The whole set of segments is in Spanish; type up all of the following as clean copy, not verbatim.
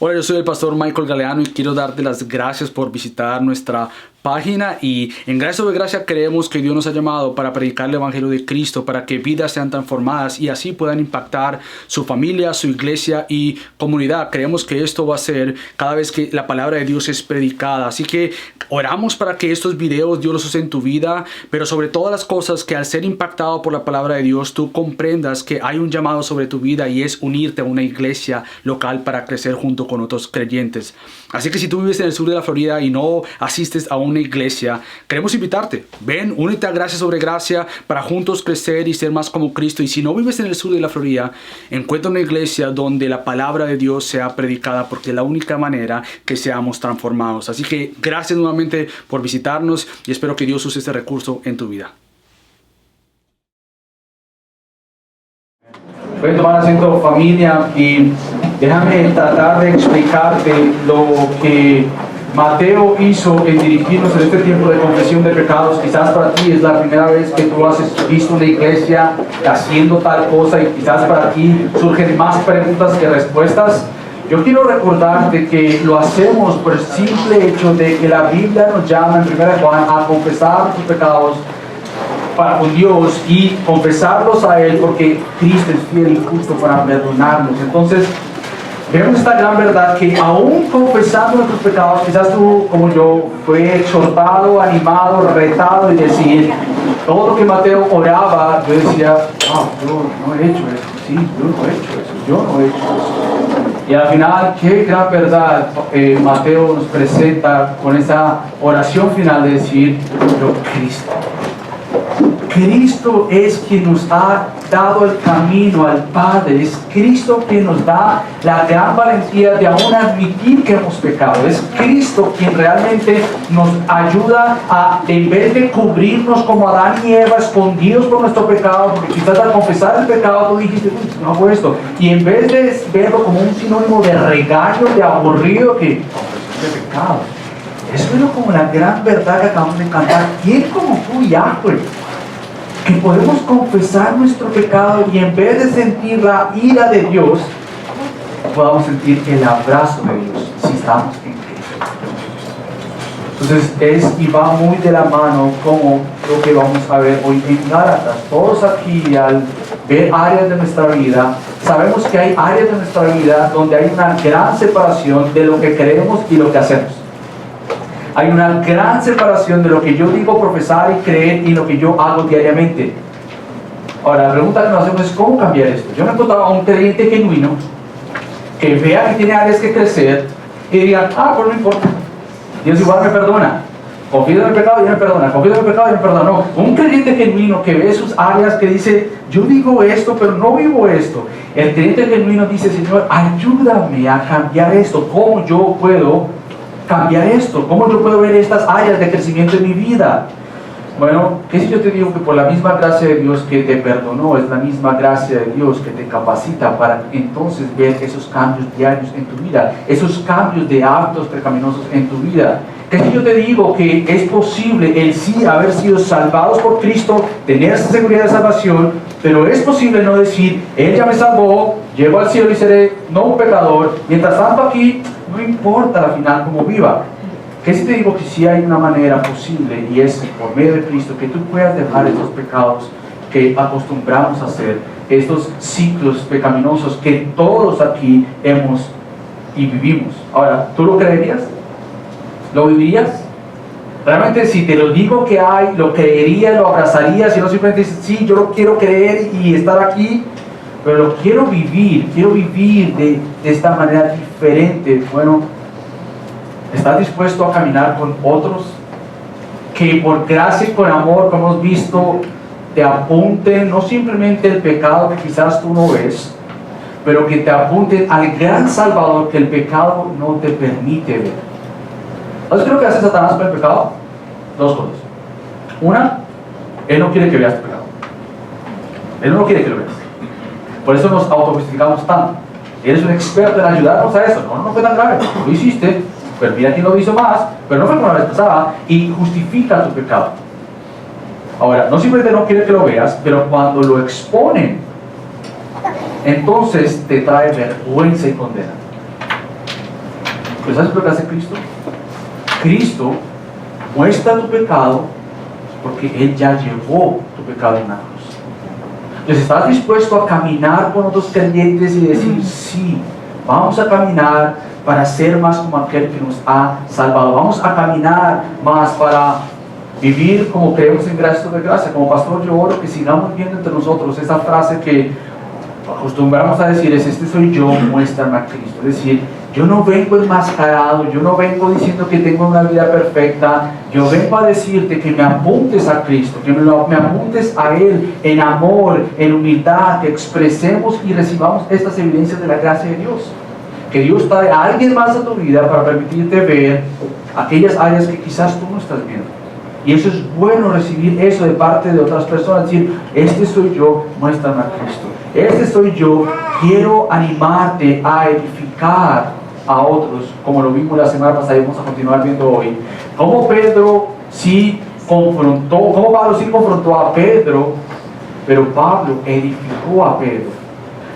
Hola, yo soy el pastor Michael Galeano y quiero darte las gracias por visitar nuestra página. Y en Gracia sobre Gracia creemos que Dios nos ha llamado para predicar el Evangelio de Cristo, para que vidas sean transformadas y así puedan impactar su familia, su iglesia y comunidad. Creemos que esto va a ser cada vez que la palabra de Dios es predicada. Así que oramos para que estos videos Dios los use en tu vida, pero sobre todas las cosas que al ser impactado por la palabra de Dios tú comprendas que hay un llamado sobre tu vida y es unirte a una iglesia local para crecer junto con otros creyentes. Así que si tú vives en el sur de la Florida y no asistes a una iglesia, queremos invitarte. Ven, únete a Gracia sobre Gracia para juntos crecer y ser más como Cristo. Y si no vives en el sur de la Florida, encuentra una iglesia donde la palabra de Dios sea predicada, porque es la única manera que seamos transformados. Así que gracias nuevamente por visitarnos y espero que Dios use este recurso en tu vida. Pueden tomar asiento, familia, y déjame tratar de explicarte lo que Mateo hizo en dirigirnos en este tiempo de confesión de pecados. Quizás para ti es la primera vez que tú has visto una iglesia haciendo tal cosa y quizás para ti surgen más preguntas que respuestas. Yo quiero recordarte que lo hacemos por el simple hecho de que la Biblia nos llama en 1 Juan a confesar nuestros pecados para con Dios y confesarlos a Él, porque Cristo es fiel y justo para perdonarnos. Entonces vemos esta gran verdad que aún confesando nuestros pecados, quizás tú como yo fue exhortado, animado, retado y decir todo lo que Mateo oraba. Yo decía, yo no he hecho eso. Sí, yo no he hecho eso, yo no he hecho eso. Y al final, qué gran verdad Mateo nos presenta con esa oración final de decir, yo Cristo. Cristo es quien nos ha dado el camino al Padre. Es Cristo quien nos da la gran valentía de aún admitir que hemos pecado. Es Cristo quien realmente nos ayuda a, en vez de cubrirnos como Adán y Eva, escondidos por nuestro pecado, porque quizás al confesar el pecado tú dijiste, no hago esto, y en vez de verlo como un sinónimo de regaño, de aburrido, que confesión de pecado, eso es como la gran verdad que acabamos de cantar. ¿Quién como tú, Yahweh? Que podemos confesar nuestro pecado y en vez de sentir la ira de Dios, podamos sentir el abrazo de Dios si estamos en Cristo. Entonces es y va muy de la mano como lo que vamos a ver hoy en Gálatas. Todos aquí al ver áreas de nuestra vida, sabemos que hay áreas de nuestra vida donde hay una gran separación de lo que creemos y lo que hacemos. Hay una gran separación de lo que yo digo profesar y creer y lo que yo hago diariamente. Ahora, la pregunta que nos hacemos es ¿cómo cambiar esto? Yo me encontraba a un creyente genuino que vea que tiene áreas que crecer y diga, pero no importa, Dios igual me perdona. Confío en el pecado y me perdona, confío en el pecado y me perdona. No, un creyente genuino que ve sus áreas que dice, yo digo esto, pero no vivo esto. El creyente genuino dice, Señor, ayúdame a cambiar esto. ¿Cómo yo puedo cambiar esto? ¿Cómo yo puedo ver estas áreas de crecimiento en mi vida? Bueno, ¿qué si yo te digo que por la misma gracia de Dios que te perdonó, es la misma gracia de Dios que te capacita para entonces ver esos cambios diarios en tu vida, esos cambios de hábitos pecaminosos en tu vida? ¿Qué si yo te digo que es posible el sí haber sido salvados por Cristo, tener esa seguridad de salvación, pero es posible no decir, Él ya me salvó, llego al cielo y seré no un pecador, mientras tanto aquí no importa al final cómo viva? ¿Qué si te digo que sí hay una manera posible, y es por medio de Cristo, que tú puedas dejar estos pecados que acostumbramos a hacer, estos ciclos pecaminosos que todos aquí hemos y vivimos? Ahora, ¿tú lo creerías? ¿Lo vivirías? Realmente, si te lo digo que hay, ¿lo creerías, lo abrazarías? Si no, simplemente dices, sí, yo lo quiero creer y estar aquí, pero lo quiero vivir de esta manera diferente. Bueno, ¿estás dispuesto a caminar con otros que por gracia y con amor, como hemos visto, te apunten no simplemente el pecado que quizás tú no ves, pero que te apunten al gran Salvador que el pecado no te permite ver? ¿Sabes qué es lo que hace Satanás con el pecado? Dos cosas. Una, él no quiere que veas tu pecado. Él no quiere que lo veas. Por eso nos autojustificamos tanto. Él es un experto en ayudarnos a eso. No fue tan grave. Lo hiciste, pero mira quién lo hizo más, pero no fue como la vez pasada, y justifica tu pecado. Ahora, no simplemente no quiere que lo veas, pero cuando lo exponen, entonces te trae vergüenza y condena. Pero ¿sabes lo que hace Cristo? Cristo muestra tu pecado porque Él ya llevó tu pecado en la cruz. Entonces, ¿estás dispuesto a caminar con otros creyentes y decir, sí, vamos a caminar para ser más como aquel que nos ha salvado? Vamos a caminar más para vivir como creemos en gracia sobre gracia. Como pastor, yo oro que sigamos viendo entre nosotros esa frase que acostumbramos a decir es: este soy yo, muéstrame a Cristo. Es decir, yo no vengo enmascarado, yo no vengo diciendo que tengo una vida perfecta, yo vengo a decirte que me apuntes a Cristo, que me apuntes a Él en amor, en humildad, que expresemos y recibamos estas evidencias de la gracia de Dios. Que Dios trae a alguien más a tu vida para permitirte ver aquellas áreas que quizás tú no estás viendo. Y eso es bueno, recibir eso de parte de otras personas, decir: este soy yo, muéstrame a Cristo. Este soy yo, quiero animarte a edificar a otros, como lo vimos la semana pasada y vamos a continuar viendo hoy. Como Pedro sí confrontó, como Pablo sí confrontó a Pedro, pero Pablo edificó a Pedro.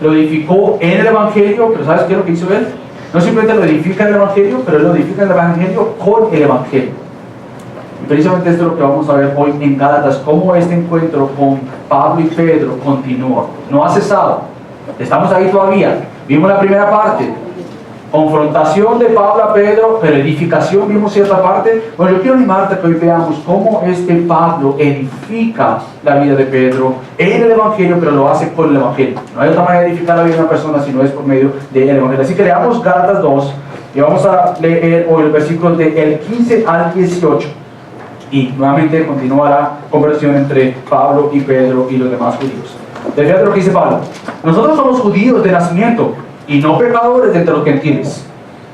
Lo edificó en el Evangelio, pero ¿sabes qué es lo que hizo él? No simplemente lo edifica en el Evangelio, pero él lo edifica en el Evangelio con el Evangelio. Y precisamente esto es lo que vamos a ver hoy en Gálatas, cómo este encuentro con Pablo y Pedro continúa. No ha cesado, estamos ahí todavía. Vimos la primera parte, confrontación de Pablo a Pedro, pero edificación, vimos cierta parte. Bueno, yo quiero animarte a que hoy veamos cómo Pablo edifica la vida de Pedro en el Evangelio, pero lo hace con el Evangelio. No hay otra manera de edificar la vida de una persona si no es por medio del Evangelio. Así que leamos Gálatas 2 y vamos a leer hoy el versículo del 15 al 18. Y nuevamente continúa la conversación entre Pablo y Pedro y los demás judíos. Fíjate lo que dice Pablo: nosotros somos judíos de nacimiento y no pecadores de entre los gentiles.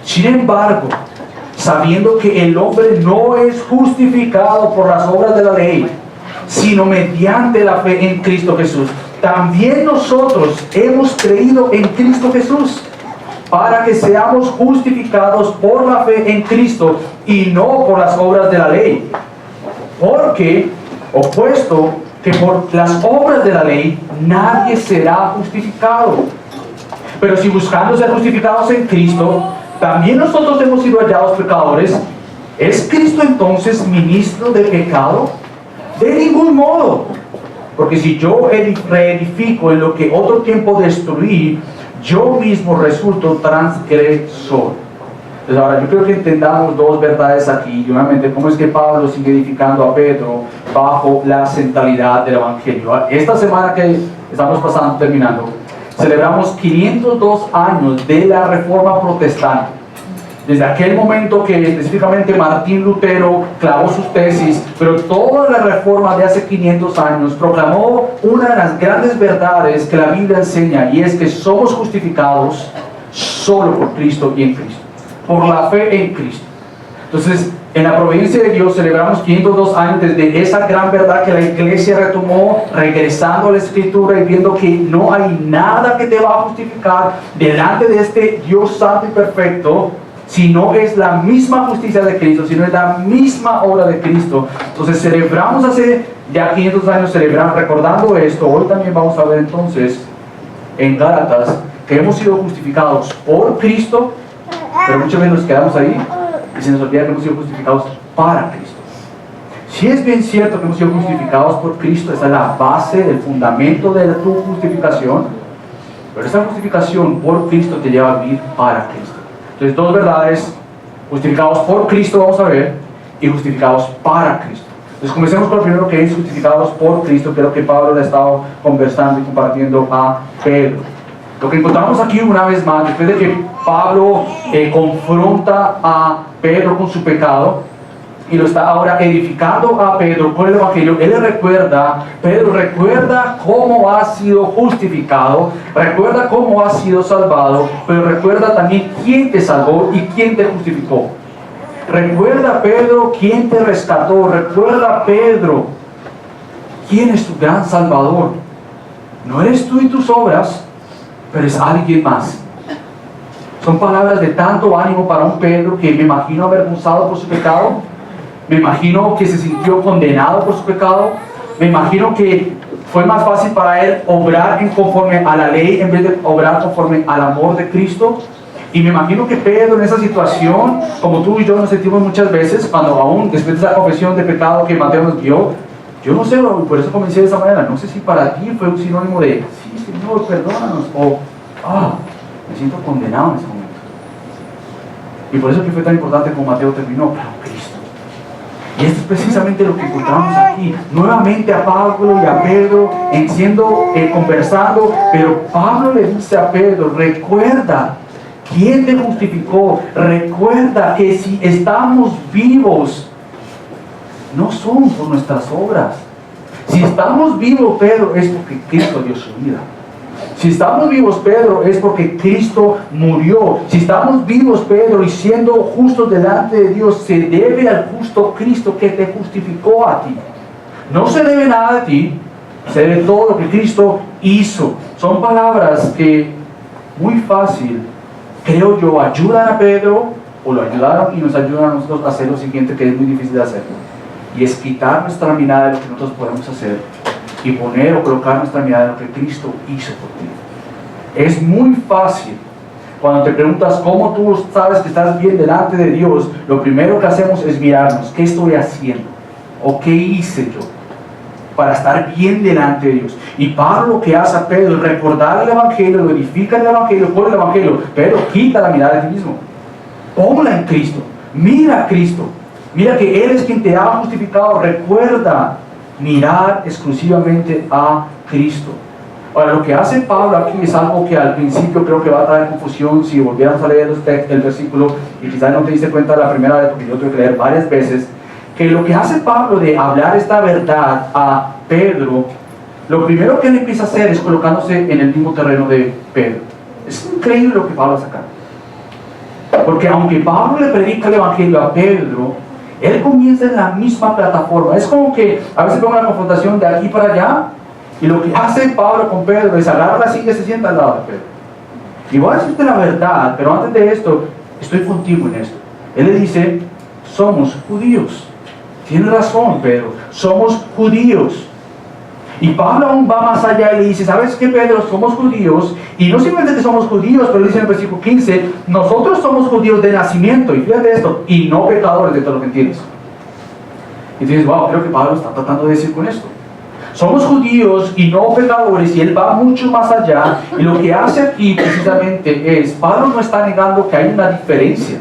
Sin embargo, sabiendo que el hombre no es justificado por las obras de la ley, sino mediante la fe en Cristo Jesús, también nosotros hemos creído en Cristo Jesús, para que seamos justificados por la fe en Cristo y no por las obras de la ley. Porque, opuesto que por las obras de la ley nadie será justificado. Pero si buscando ser justificados en Cristo, también nosotros hemos sido hallados pecadores, ¿es Cristo entonces ministro de pecado? De ningún modo. Porque si yo reedifico en lo que otro tiempo destruí, yo mismo resulto transgresor. Entonces ahora yo creo que entendamos dos verdades aquí. Y nuevamente, cómo es que Pablo sigue edificando a Pedro bajo la centralidad del Evangelio. Esta semana que estamos terminando, celebramos 502 años de la Reforma Protestante. Desde aquel momento que específicamente Martín Lutero clavó sus tesis, pero toda la Reforma de hace 500 años proclamó una de las grandes verdades que la Biblia enseña, y es que somos justificados solo por Cristo y en Cristo, por la fe en Cristo. Entonces, en la providencia de Dios celebramos 502 años desde esa gran verdad que la iglesia retomó, regresando a la Escritura y viendo que no hay nada que te va a justificar delante de este Dios santo y perfecto, si no es la misma justicia de Cristo, si no es la misma obra de Cristo. Entonces celebramos hace ya 500 años, recordando esto. Hoy también vamos a ver entonces en Gálatas que hemos sido justificados por Cristo, pero muchas veces nos quedamos ahí y se nos olvida que hemos sido justificados para Cristo. Si es bien cierto que hemos sido justificados por Cristo, esa es la base, el fundamento de tu justificación, pero esa justificación por Cristo te lleva a vivir para Cristo. Entonces, dos verdades: justificados por Cristo, vamos a ver, y justificados para Cristo. Entonces, comencemos con lo primero, que es justificados por Cristo, que es lo que Pablo le ha estado conversando y compartiendo a Pedro. Lo que encontramos aquí una vez más, después de que Pablo confronta a Pedro con su pecado y lo está ahora edificando a Pedro con el Evangelio, Pedro recuerda cómo ha sido justificado, recuerda cómo ha sido salvado, pero recuerda también quién te salvó y quién te justificó. Recuerda, Pedro, quién te rescató. Recuerda, Pedro, quién es tu gran salvador. No eres tú y tus obras, pero es alguien más. Son palabras de tanto ánimo para un Pedro que me imagino avergonzado por su pecado, me imagino que se sintió condenado por su pecado, me imagino que fue más fácil para él obrar conforme a la ley en vez de obrar conforme al amor de Cristo. Y me imagino que Pedro en esa situación, como tú y yo nos sentimos muchas veces, cuando aún después de esa confesión de pecado que Mateo nos dio, yo no sé, por eso comencé de esa manera, no sé si para ti fue un sinónimo de, sí Señor, perdónanos, o, me siento condenado en ese momento. Y por eso que fue tan importante como Mateo terminó, claro, Cristo. Y esto es precisamente lo que encontramos aquí. Nuevamente a Pablo y a Pedro conversando, pero Pablo le dice a Pedro, recuerda quién te justificó, recuerda que si estamos vivos, no son por nuestras obras. Si estamos vivos, Pedro, es porque Cristo dio su vida. Si estamos vivos, Pedro, es porque Cristo murió. Si estamos vivos, Pedro, y siendo justos delante de Dios, se debe al justo Cristo que te justificó a ti. No se debe nada a ti, se debe todo lo que Cristo hizo. Son palabras que muy fácil, creo yo, ayudan a Pedro, o lo ayudaron y nos ayudan a nosotros a hacer lo siguiente, que es muy difícil de hacer. Y es quitar nuestra mirada de lo que nosotros podemos hacer y poner o colocar nuestra mirada en lo que Cristo hizo por ti. Es muy fácil cuando te preguntas cómo tú sabes que estás bien delante de Dios. Lo primero que hacemos es mirarnos, ¿qué estoy haciendo? ¿O qué hice yo para estar bien delante de Dios? Y Pablo lo que hace a Pedro es recordar el Evangelio, lo edifica el Evangelio, pone el Evangelio, pero quita la mirada de ti mismo, ponla en Cristo, mira a Cristo, mira que Él es quien te ha justificado. Recuerda mirar exclusivamente a Cristo. Ahora, lo que hace Pablo aquí es algo que al principio creo que va a traer confusión si volviéramos a leer el versículo, y quizás no te diste cuenta la primera vez porque yo tuve que leer varias veces, que lo que hace Pablo de hablar esta verdad a Pedro, lo primero que él empieza a hacer es colocándose en el mismo terreno de Pedro. Es increíble lo que Pablo hace acá, porque aunque Pablo le predica el Evangelio a Pedro, él comienza en la misma plataforma. Es como que a veces vemos una confrontación de aquí para allá, y lo que hace Pablo con Pedro es agarrar la silla y se sienta al lado de Pedro. Y voy a decirte la verdad, pero antes de esto, estoy contigo en esto. Él le dice, somos judíos. Tiene razón, Pedro, somos judíos. Y Pablo aún va más allá y le dice, ¿sabes qué, Pedro? Somos judíos, y no simplemente que somos judíos, pero dice en el versículo 15, nosotros somos judíos de nacimiento, y fíjate esto, y no pecadores de todo lo que entiendes. Y dices, wow, creo que Pablo está tratando de decir con esto. Somos judíos y no pecadores, y él va mucho más allá, y lo que hace aquí precisamente es, Pablo no está negando que hay una diferencia.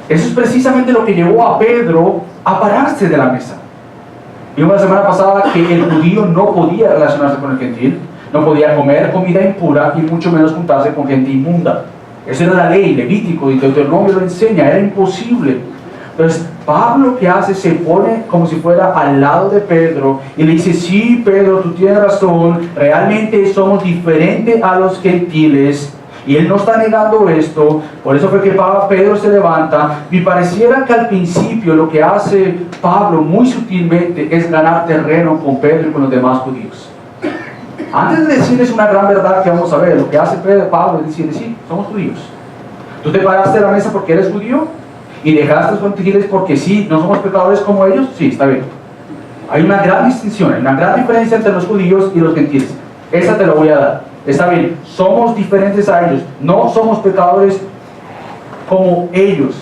Eso es precisamente lo que llevó a Pedro a pararse de la mesa. Vimos la semana pasada que el judío no podía relacionarse con el gentil, no podía comer comida impura y mucho menos juntarse con gente inmunda. Esa era la ley, Levítico y Deuteronomio lo enseña, era imposible. Entonces Pablo lo que hace, se pone como si fuera al lado de Pedro y le dice, sí, Pedro, tú tienes razón, realmente somos diferentes a los gentiles. Y él no está negando esto. Por eso fue que Pedro se levanta. Y pareciera que al principio lo que hace Pablo muy sutilmente es ganar terreno con Pedro y con los demás judíos. Antes de decirles una gran verdad que vamos a ver, lo que hace Pablo es decirles, sí, somos judíos. ¿Tú te paraste a la mesa porque eres judío? ¿Y dejaste a los gentiles porque sí, no somos pecadores como ellos? Sí, está bien. Hay una gran distinción, hay una gran diferencia entre los judíos y los gentiles. Esa te la voy a dar. Está bien, somos diferentes a ellos, no somos pecadores como ellos.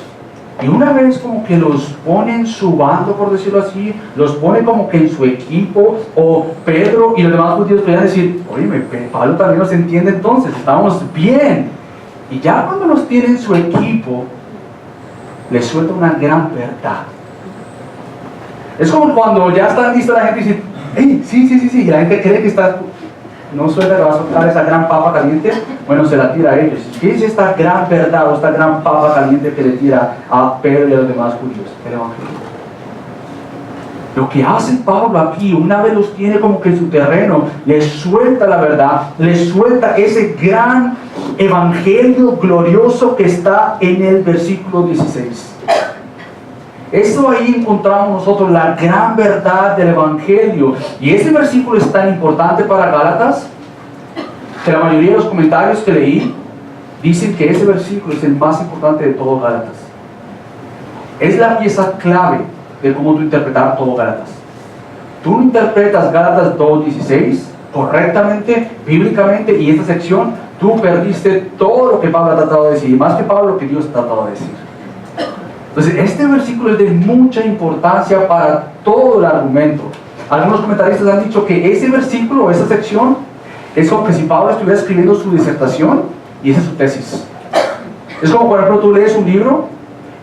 Y una vez como que los pone en su bando, por decirlo así, los pone como que en su equipo, o Pedro y los demás judíos podrían decir, oye, Pablo también nos entiende, entonces estamos bien. Y ya cuando los tiene en su equipo, les suelta una gran verdad. Es como cuando ya está lista la gente y dice, hey, sí, y la gente cree que está... No suelta que va a soltar esa gran papa caliente, bueno, se la tira a ellos. ¿Qué es esta gran verdad o esta gran papa caliente que le tira a Pedro y a los demás judíos? El Evangelio. Lo que hace Pablo aquí, una vez los tiene como que en su terreno, les suelta la verdad, les suelta ese gran evangelio glorioso que está en el versículo 16. Eso ahí encontramos nosotros la gran verdad del Evangelio. Y este versículo es tan importante para Gálatas que la mayoría de los comentarios que leí dicen que ese versículo es el más importante de todo Gálatas. Es la pieza clave de cómo tú interpretar todo Gálatas. Tú interpretas Gálatas 2:16 correctamente, bíblicamente, y esta sección, tú perdiste todo lo que Pablo ha tratado de decir, y más que Pablo, lo que Dios ha tratado de decir. Entonces, este versículo es de mucha importancia para todo el argumento. Algunos comentaristas han dicho que ese versículo, esa sección, es como que si Pablo estuviera escribiendo su disertación y esa es su tesis. Es como, por ejemplo, tú lees un libro,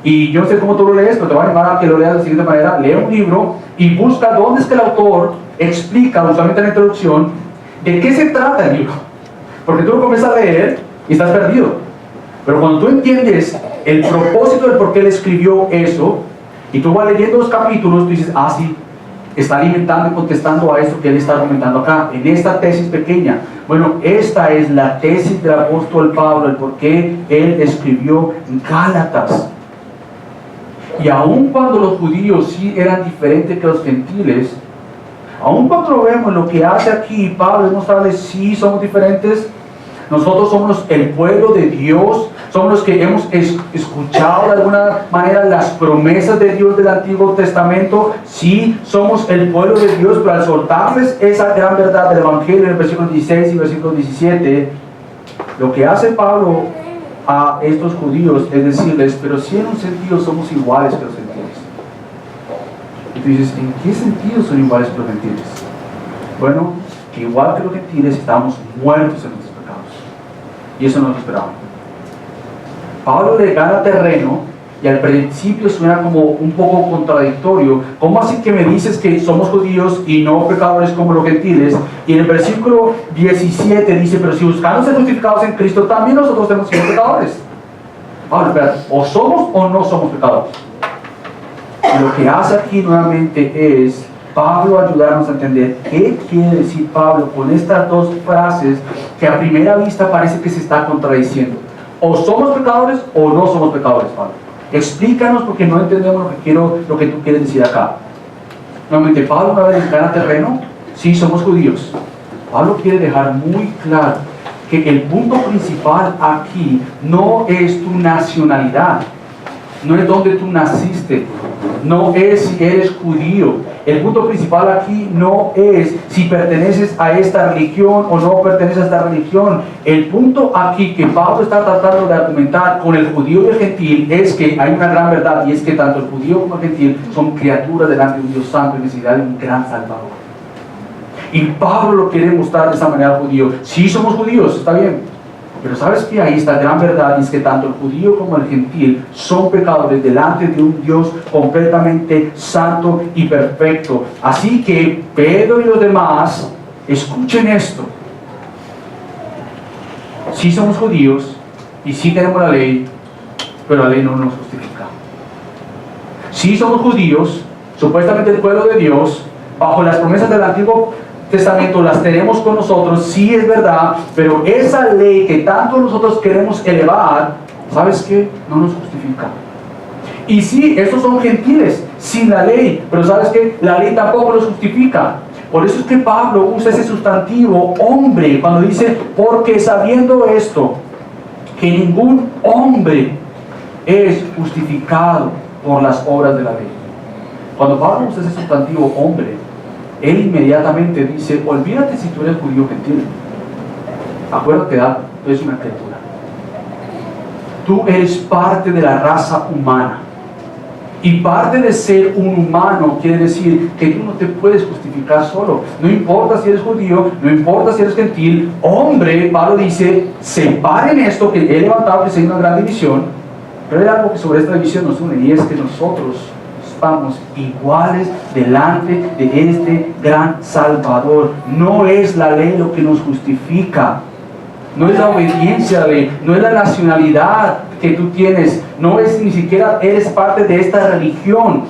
y yo no sé cómo tú lo lees, pero te voy a animar a que lo leas de la siguiente manera. Lee un libro y busca dónde es que el autor explica, usualmente en la introducción, de qué se trata el libro. Porque tú lo comienzas a leer y estás perdido. Pero cuando tú entiendes el propósito del por qué él escribió eso, y tú vas leyendo los capítulos, tú dices, ah, sí, está alimentando y contestando a esto que él está argumentando acá, en esta tesis pequeña. Bueno, esta es la tesis del apóstol Pablo, el por qué él escribió Gálatas. Y aun cuando los judíos sí eran diferentes que los gentiles, aun cuando vemos lo que hace aquí Pablo es mostrarles sí somos diferentes. Nosotros somos el pueblo de Dios, somos los que hemos escuchado de alguna manera las promesas de Dios del Antiguo Testamento. Sí, somos el pueblo de Dios, pero al soltarles esa gran verdad del Evangelio en el versículo 16 y versículo 17, lo que hace Pablo a estos judíos es decirles, pero si en un sentido somos iguales que los gentiles. Y tú dices, ¿en qué sentido son iguales que los gentiles? Bueno, que igual que los gentiles estamos muertos en nuestros pecados. Y eso no lo esperaban. Pablo le gana terreno y al principio suena como un poco contradictorio. ¿Cómo así que me dices que somos judíos y no pecadores como los gentiles? Y en el versículo 17 dice, pero si buscamos ser justificados en Cristo, también nosotros tenemos que ser pecadores. Pablo, espera, o somos o no somos pecadores. Y lo que hace aquí nuevamente es Pablo ayudarnos a entender qué quiere decir Pablo con estas dos frases que a primera vista parece que se está contradiciendo. O somos pecadores o no somos pecadores, Pablo. Explícanos porque no entendemos lo que tú quieres decir acá. Nuevamente, Pablo una vez gana terreno, sí somos judíos. Pablo quiere dejar muy claro que el punto principal aquí no es tu nacionalidad, no es donde tú naciste, no es si eres judío. El punto principal aquí no es si perteneces a esta religión o no perteneces a esta religión. El punto aquí que Pablo está tratando de argumentar con el judío y el gentil es que hay una gran verdad, y es que tanto el judío como el gentil son criaturas delante de un Dios santo y necesidad de un gran Salvador. Y Pablo lo quiere mostrar de esa manera al judío. Sí somos judíos, está bien. Pero sabes que ahí está gran verdad, y es que tanto el judío como el gentil son pecadores delante de un Dios completamente santo y perfecto. Así que Pedro y los demás, escuchen esto. Sí somos judíos y sí tenemos la ley, pero la ley no nos justifica. Sí somos judíos, supuestamente el pueblo de Dios, bajo las promesas del Antiguo Testamento las tenemos con nosotros, sí es verdad, pero esa ley que tanto nosotros queremos elevar, ¿sabes qué? No nos justifica. Y sí, estos son gentiles, sin la ley, pero ¿sabes qué? La ley tampoco los justifica. Por eso es que Pablo usa ese sustantivo hombre, cuando dice, porque sabiendo esto, que ningún hombre es justificado por las obras de la ley. Cuando Pablo usa ese sustantivo hombre, él inmediatamente dice, olvídate si tú eres judío o gentil. Acuérdate que tú eres una criatura. Tú eres parte de la raza humana. Y parte de ser un humano quiere decir que tú no te puedes justificar solo. No importa si eres judío, no importa si eres gentil. Hombre, Pablo dice, separen esto que he levantado, que sea una gran división. Pero hay algo que sobre esta división nos une, y es que nosotros estamos iguales delante de este gran Salvador. No es la ley lo que nos justifica, no es la obediencia a la ley, no es la nacionalidad que tú tienes, no es ni siquiera eres parte de esta religión,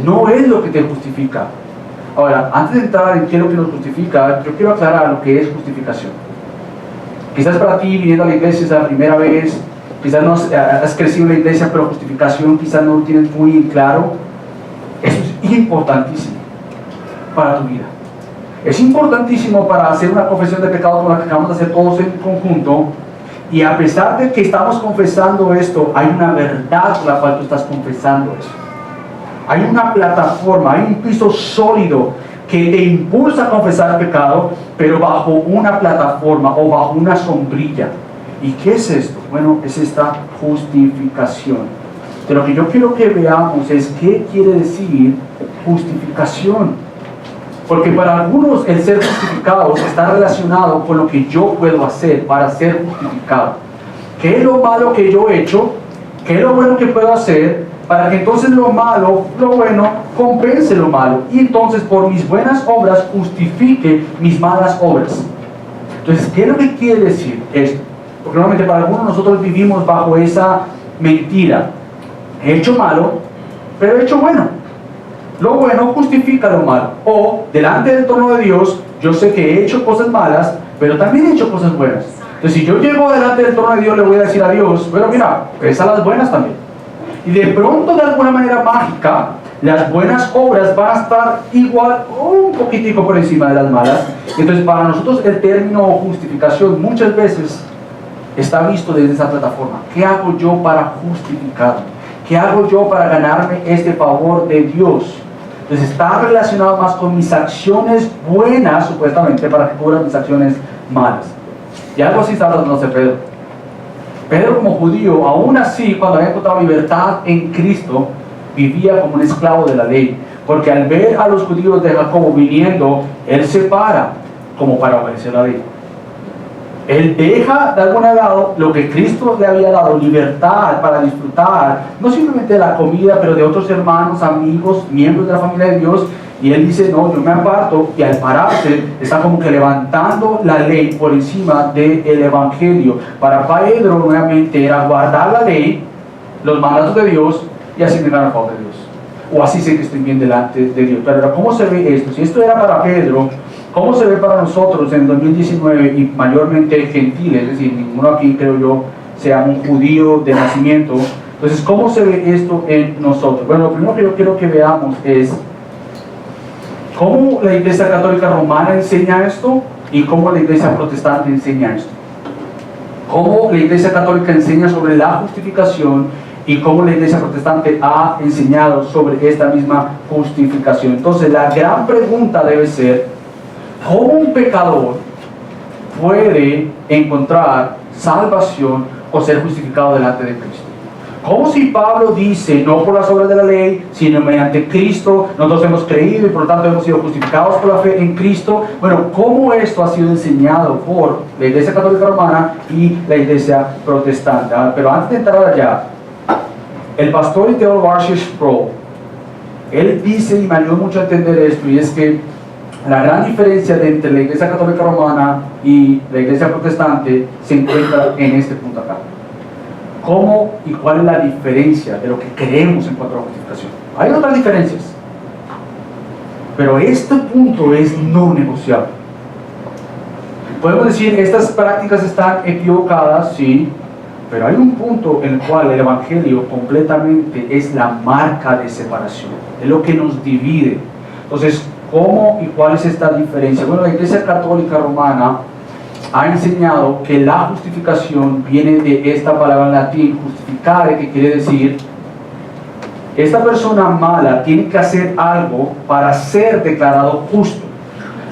no es lo que te justifica. Ahora, antes de entrar en qué es lo que nos justifica, yo quiero aclarar lo que es justificación. Quizás para ti, viniendo a la iglesia es la primera vez, quizás no has crecido en la iglesia, pero justificación quizás no lo tienes muy claro. Eso es importantísimo para tu vida. Es importantísimo para hacer una confesión de pecado como la que acabamos de hacer todos en conjunto. Y a pesar de que estamos confesando esto, hay una verdad por la cual tú estás confesando eso. Hay una plataforma, hay un piso sólido que te impulsa a confesar pecado, pero bajo una plataforma o bajo una sombrilla. ¿Y qué es esto? Bueno, es esta justificación. De lo que yo quiero que veamos es qué quiere decir justificación. Porque para algunos el ser justificados está relacionado con lo que yo puedo hacer para ser justificado. ¿Qué es lo malo que yo he hecho? ¿Qué es lo bueno que puedo hacer? Para que entonces lo bueno, compense lo malo. Y entonces por mis buenas obras justifique mis malas obras. Entonces, ¿qué es lo que quiere decir esto? Porque normalmente para algunos nosotros vivimos bajo esa mentira. He hecho malo, pero he hecho bueno. Lo bueno justifica lo malo. O, delante del trono de Dios, yo sé que he hecho cosas malas, pero también he hecho cosas buenas. Entonces, si yo llego delante del trono de Dios, le voy a decir a Dios, bueno, mira, pesa las buenas también. Y de pronto, de alguna manera mágica, las buenas obras van a estar igual o un poquitico por encima de las malas. Entonces, para nosotros el término justificación muchas veces está visto desde esa plataforma. ¿Qué hago yo para justificarme? ¿Qué hago yo para ganarme este favor de Dios? Entonces está relacionado más con mis acciones buenas, supuestamente, para que cubran mis acciones malas. Y algo así está hablando de Pedro. Pedro, como judío, aún así, cuando había encontrado libertad en Cristo, vivía como un esclavo de la ley. Porque al ver a los judíos de Jacobo viniendo, él se para como para obedecer la ley. Él deja de algún lado lo que Cristo le había dado, libertad para disfrutar, no simplemente de la comida, pero de otros hermanos, amigos, miembros de la familia de Dios. Y él dice, no, yo me aparto, y al pararse está como que levantando la ley por encima del evangelio. Para Pedro nuevamente era guardar la ley, los mandatos de Dios, y así negar el favor de Dios. O así sé que estoy bien delante de Dios. Pero ¿cómo se ve esto? Si esto era para Pedro, ¿cómo se ve para nosotros en 2019 y mayormente gentiles? Es decir, ninguno aquí, creo yo, sea un judío de nacimiento. Entonces, ¿cómo se ve esto en nosotros? Bueno, lo primero que yo quiero que veamos es cómo la Iglesia Católica Romana enseña esto y cómo la Iglesia Protestante enseña esto. Cómo la Iglesia Católica enseña sobre la justificación y cómo la Iglesia Protestante ha enseñado sobre esta misma justificación. Entonces, la gran pregunta debe ser, ¿cómo un pecador puede encontrar salvación o ser justificado delante de Cristo? Como si Pablo dice, no por las obras de la ley, sino mediante Cristo, nosotros hemos creído y por lo tanto hemos sido justificados por la fe en Cristo. Bueno, ¿cómo esto ha sido enseñado por la Iglesia Católica Romana y la Iglesia Protestante? Pero antes de entrar allá, el pastor y teólogo R.C. Sproul, él dice, y me ayudó mucho a entender esto, y es que la gran diferencia entre la Iglesia Católica Romana y la Iglesia Protestante se encuentra en este punto acá. ¿Cómo y cuál es la diferencia de lo que creemos en cuanto a la justificación? Hay otras diferencias, pero este punto es no negociable. Podemos decir, estas prácticas están equivocadas, sí, pero hay un punto en el cual el Evangelio completamente es la marca de separación, es lo que nos divide. Entonces, ¿cómo y cuál es esta diferencia? Bueno, la Iglesia Católica Romana ha enseñado que la justificación viene de esta palabra en latín, justificare, que quiere decir, esta persona mala tiene que hacer algo para ser declarado justo.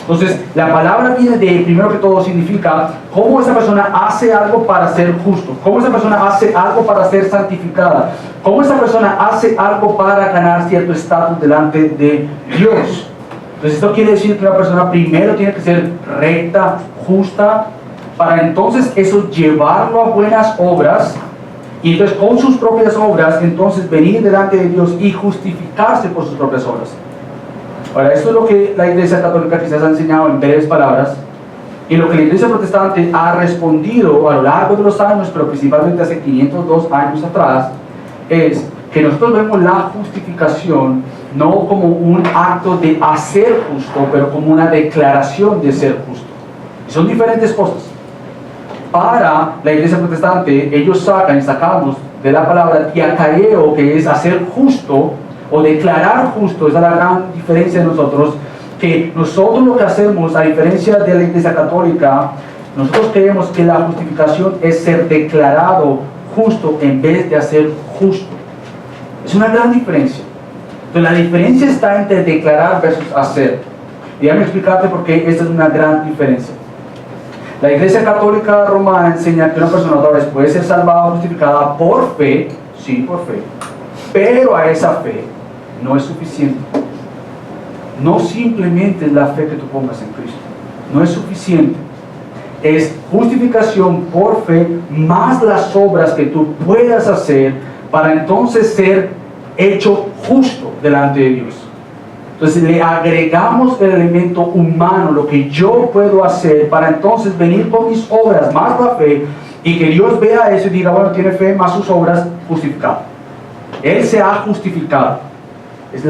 Entonces, la palabra viene de, primero que todo, significa cómo esa persona hace algo para ser justo, cómo esa persona hace algo para ser santificada, cómo esa persona hace algo para ganar cierto estatus delante de Dios. Entonces, esto quiere decir que una persona primero tiene que ser recta, justa, para entonces eso llevarlo a buenas obras, y entonces con sus propias obras, entonces venir delante de Dios y justificarse por sus propias obras. Ahora, esto es lo que la Iglesia Católica quizás ha enseñado en breves palabras, y lo que la Iglesia Protestante ha respondido a lo largo de los años, pero principalmente hace 502 años atrás, es que nosotros vemos la justificación no como un acto de hacer justo, pero como una declaración de ser justo. Son diferentes cosas. Para la Iglesia Protestante, ellos sacan y sacamos de la palabra diakareo, que es hacer justo o declarar justo. Esa es la gran diferencia de nosotros, que nosotros lo que hacemos, a diferencia de la Iglesia Católica, nosotros creemos que la justificación es ser declarado justo en vez de hacer justo. Es una gran diferencia. Entonces, la diferencia está entre declarar versus hacer. Déjame explicarte por qué esta es una gran diferencia. La Iglesia Católica Romana enseña que una persona otra vez puede ser salvada o justificada por fe, sí, por fe, pero a esa fe no es suficiente. No simplemente es la fe que tú pongas en Cristo, no es suficiente. Es justificación por fe más las obras que tú puedas hacer para entonces ser hecho justo delante de Dios. Entonces le agregamos el elemento humano, lo que yo puedo hacer para entonces venir con mis obras más la fe y que Dios vea eso y diga, bueno, tiene fe más sus obras, justificado. Él se ha justificado. Es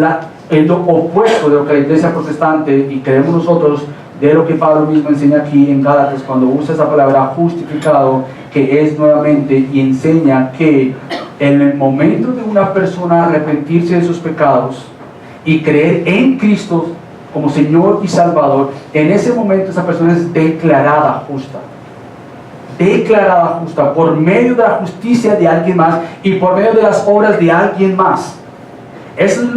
lo opuesto de lo que la iglesia protestante y creemos nosotros, de lo que Pablo mismo enseña aquí en Gálatas cuando usa esa palabra justificado, que es nuevamente y enseña que en el momento de una persona arrepentirse de sus pecados y creer en Cristo como Señor y Salvador, en ese momento esa persona es declarada justa por medio de la justicia de alguien más y por medio de las obras de alguien más. Eso es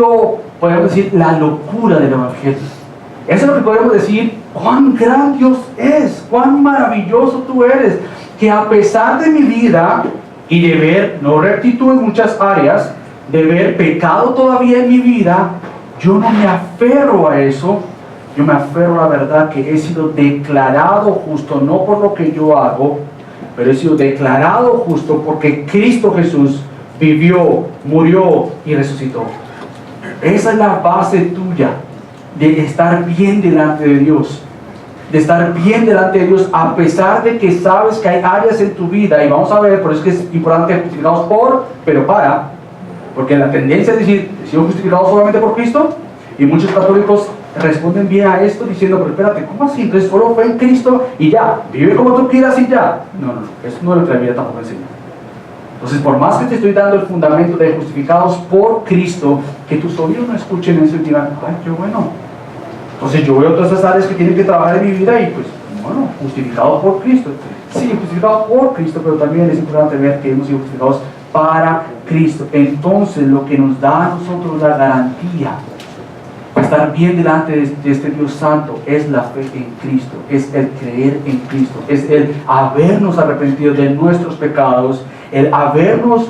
podemos decir, la locura del Evangelio. Eso es lo que podemos decir, cuán gran Dios es, cuán maravilloso tú eres, que a pesar de mi vida y de ver no rectitud en muchas áreas, de ver pecado todavía en mi vida, yo no me aferro a eso, yo me aferro a la verdad que he sido declarado justo, no por lo que yo hago, pero he sido declarado justo porque Cristo Jesús vivió, murió y resucitó. Esa es la base tuya de estar bien delante de Dios, de estar bien delante de Dios a pesar de que sabes que hay áreas en tu vida, y vamos a ver, por eso es que es importante justificados por, pero para, porque la tendencia es decir, he sido justificado solamente por Cristo, y muchos católicos responden bien a esto diciendo, pero espérate, ¿cómo así? Entonces solo fe en Cristo y ya, vive como tú quieras y ya. No, eso no es lo que la Biblia tampoco enseña. Entonces, por más que te estoy dando el fundamento de justificados por Cristo, que tus oídos no escuchen eso y digan, ay, qué bueno. Entonces yo veo todas esas áreas que tienen que trabajar en mi vida y pues, bueno, justificados por Cristo. Sí, justificados por Cristo, pero también es importante ver que hemos sido justificados para Cristo. Entonces, lo que nos da a nosotros la garantía de estar bien delante de este Dios Santo es la fe en Cristo, es el creer en Cristo, es el habernos arrepentido de nuestros pecados, el habernos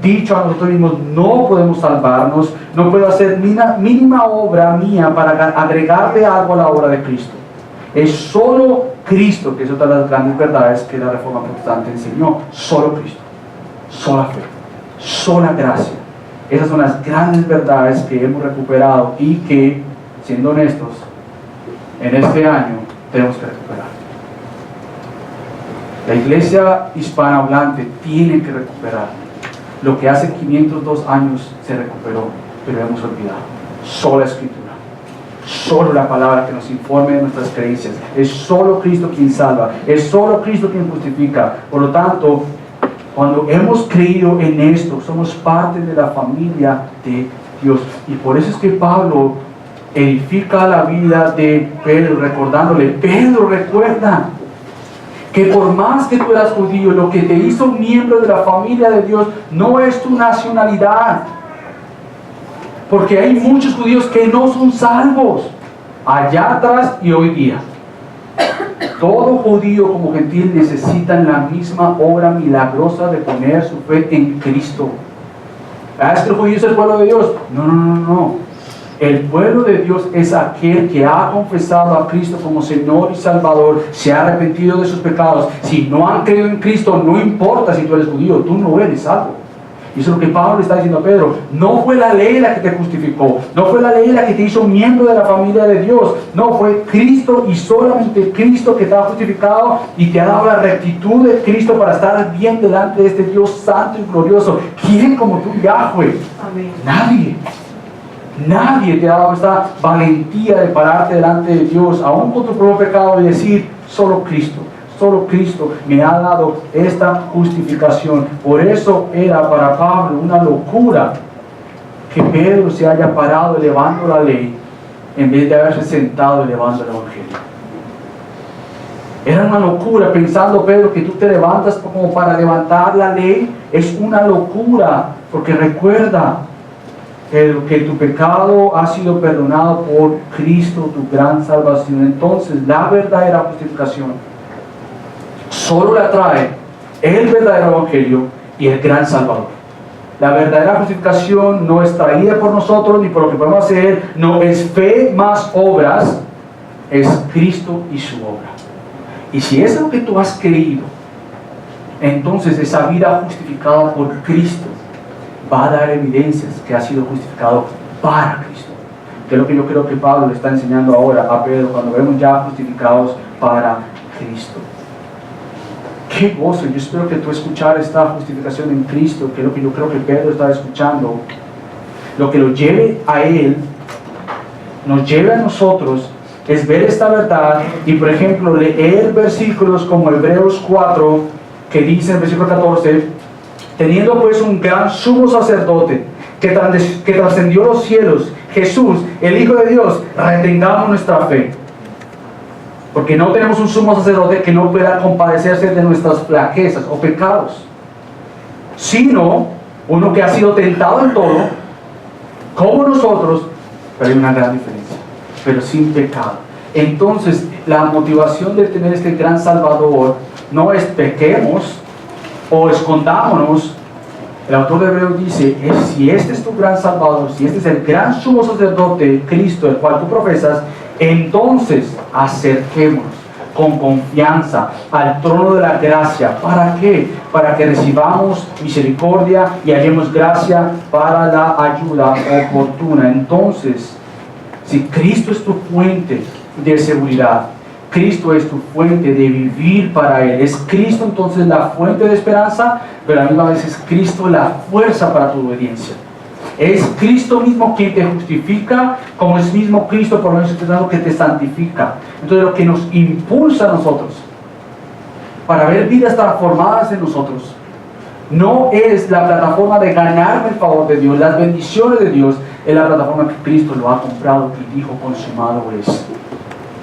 dicho a nosotros mismos, no podemos salvarnos, no puedo hacer mínima obra mía para agregarle algo a la obra de Cristo. Es solo Cristo, que es otra de las grandes verdades que la Reforma Protestante enseñó. Solo Cristo, sola fe, sola gracia. Esas son las grandes verdades que hemos recuperado y que, siendo honestos, en este año tenemos que recuperar. La iglesia hispanohablante tiene que recuperar lo que hace 502 años se recuperó, pero hemos olvidado. Sola Escritura, solo la palabra que nos informe de nuestras creencias. Es solo Cristo quien salva, es solo Cristo quien justifica. Por lo tanto, cuando hemos creído en esto, somos parte de la familia de Dios. Y por eso es que Pablo edifica la vida de Pedro, recordándole, Pedro, recuerda que por más que tú eras judío, lo que te hizo miembro de la familia de Dios no es tu nacionalidad. Porque hay muchos judíos que no son salvos, allá atrás y hoy día. Todo judío como gentil necesitan la misma obra milagrosa de poner su fe en Cristo. ¿Es que el judío es el pueblo de Dios? No. El pueblo de Dios es aquel que ha confesado a Cristo como Señor y Salvador, se ha arrepentido de sus pecados. Si no han creído en Cristo, no importa si tú eres judío, tú no eres salvo. Y eso es lo que Pablo le está diciendo a Pedro. No fue la ley la que te justificó, no fue la ley la que te hizo miembro de la familia de Dios. No, fue Cristo y solamente Cristo que te ha justificado y te ha dado la rectitud de Cristo para estar bien delante de este Dios santo y glorioso. ¿Quién como tú, Yahweh? Amén. Nadie te ha dado esta valentía de pararte delante de Dios, aún con tu propio pecado, y decir, solo Cristo me ha dado esta justificación. Por eso era para Pablo una locura que Pedro se haya parado elevando la ley en vez de haberse sentado elevando el Evangelio. Era una locura pensando, Pedro, que tú te levantas como para levantar la ley. Es una locura, porque recuerda, Pedro, que tu pecado ha sido perdonado por Cristo, tu gran salvación. Entonces, la verdadera justificación solo la trae el verdadero evangelio y el gran Salvador. La verdadera justificación no es traída por nosotros ni por lo que podemos hacer, no es fe más obras, es Cristo y su obra. Y si es lo que tú has creído, entonces esa vida justificada por Cristo va a dar evidencias que ha sido justificado para Cristo. Que es lo que yo creo que Pablo le está enseñando ahora a Pedro cuando vemos ya justificados para Cristo. ¡Qué gozo! Yo espero que tú escuchar esta justificación en Cristo, que es lo que yo creo que Pedro está escuchando, lo que lo lleve a él, nos lleve a nosotros, es ver esta verdad y, por ejemplo, leer versículos como Hebreos 4, que dice en el versículo 14, teniendo pues un gran sumo sacerdote que trascendió los cielos, Jesús, el Hijo de Dios, retengamos nuestra fe. Porque no tenemos un sumo sacerdote que no pueda compadecerse de nuestras flaquezas o pecados, sino uno que ha sido tentado en todo, como nosotros, pero hay una gran diferencia, pero sin pecado. Entonces, la motivación de tener este gran Salvador no es pequemos o escondámonos. El autor de Hebreos dice, si este es tu gran Salvador, si este es el gran sumo sacerdote, Cristo, el cual tú profesas, entonces acerquémonos con confianza al trono de la gracia. ¿Para qué? Para que recibamos misericordia y hallemos gracia para la ayuda oportuna. Entonces, si Cristo es tu fuente de seguridad, Cristo es tu fuente de vivir para Él, es Cristo entonces la fuente de esperanza, pero a la misma vez es Cristo la fuerza para tu obediencia. Es Cristo mismo quien te justifica, como es mismo Cristo por lo menos que te santifica. Entonces lo que nos impulsa a nosotros para ver vidas transformadas en nosotros no es la plataforma de ganarme el favor de Dios, las bendiciones de Dios, es la plataforma que Cristo lo ha comprado y dijo consumado es.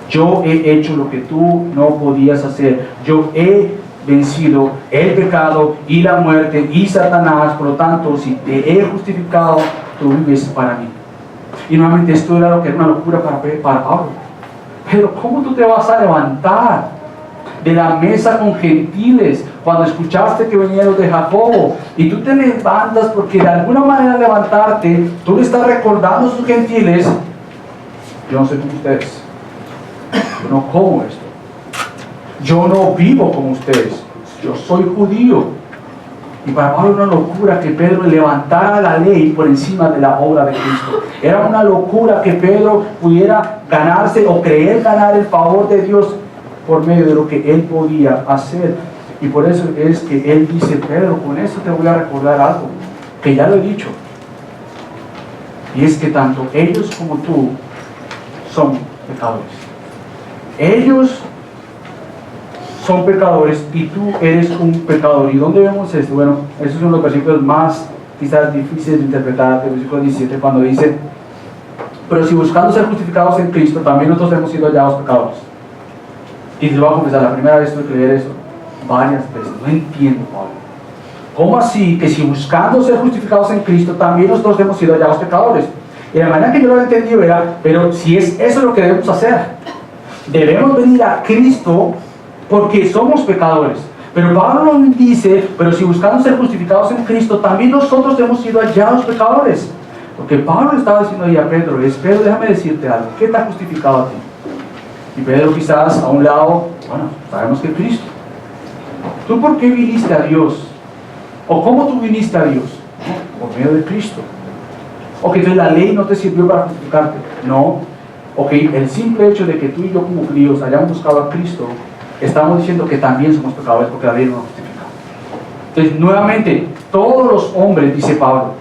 Yo he hecho lo que tú no podías hacer. Yo he vencido el pecado y la muerte y Satanás. Por lo tanto, si te he justificado, tú vives para mí. Y nuevamente esto era lo que era una locura para Pablo. Pero ¿cómo tú te vas a levantar de la mesa con gentiles cuando escuchaste que venían los de Jacobo? Y tú te levantas porque de alguna manera levantarte, tú le estás recordando a sus gentiles, yo no soy como ustedes. Yo no como esto. Yo no vivo como ustedes. Yo soy judío. Y para Pablo era una locura que Pedro levantara la ley por encima de la obra de Cristo. Era una locura que Pedro pudiera ganarse o creer ganar el favor de Dios por medio de lo que él podía hacer. Y por eso es que él dice, Pedro, con esto te voy a recordar algo, que ya lo he dicho. Y es que tanto ellos como tú son pecadores. Ellos son pecadores y tú eres un pecador. ¿Y dónde vemos esto? Bueno, esos son los versículos más quizás difíciles de interpretar. El versículo 17 cuando dice, pero si buscando ser justificados en Cristo, también nosotros hemos sido hallados pecadores. Y te voy a confesar, la primera vez tuve que leer eso varias veces. No entiendo, Pablo. ¿Cómo así que si buscando ser justificados en Cristo, también nosotros hemos sido hallados pecadores? Y la manera que yo lo he entendido era, pero si es eso lo que debemos hacer, debemos venir a Cristo porque somos pecadores. Pero Pablo nos dice, pero si buscando ser justificados en Cristo, también nosotros hemos sido hallados pecadores. Porque Pablo estaba diciendo ahí a Pedro, Pedro, déjame decirte algo, ¿qué te ha justificado a ti? Y Pedro quizás a un lado, bueno, sabemos que Cristo. ¿Tú por qué viniste a Dios? ¿O cómo tú viniste a Dios? Por medio de Cristo. Ok, entonces la ley no te sirvió para justificarte. No. Ok, el simple hecho de que tú y yo como judíos hayamos buscado a Cristo, estamos diciendo que también somos pecadores porque la ley no nos justifica. Entonces, nuevamente, todos los hombres, dice Pablo,